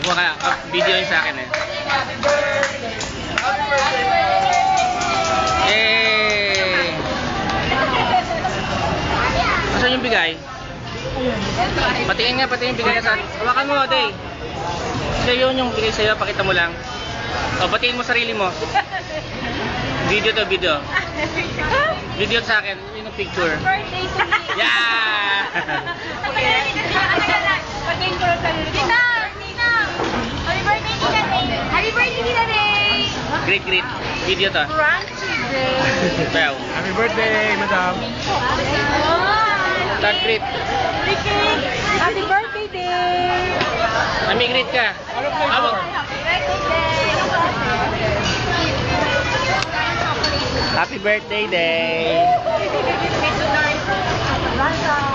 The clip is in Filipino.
kuha ka, video yun sa akin eh. Eh. Asan yung bigay? Patingin nga, patingin bigay na sa... Hawakan mo, Day. Ito yun yung bigay sa'yo, pakita mo lang. O, patingin mo sarili mo. Video to, video. Video sa akin, yun yung picture. Birthday to me. Yeah! Tita! Tita! Happy birthday, Tita Day! Happy birthday, Tita Day! Great, great. Video to. Crunchy Day! Wow. Happy birthday, madam. Start great. Happy birthday, Day! Ami, great ka. Awag. Happy birthday, Day!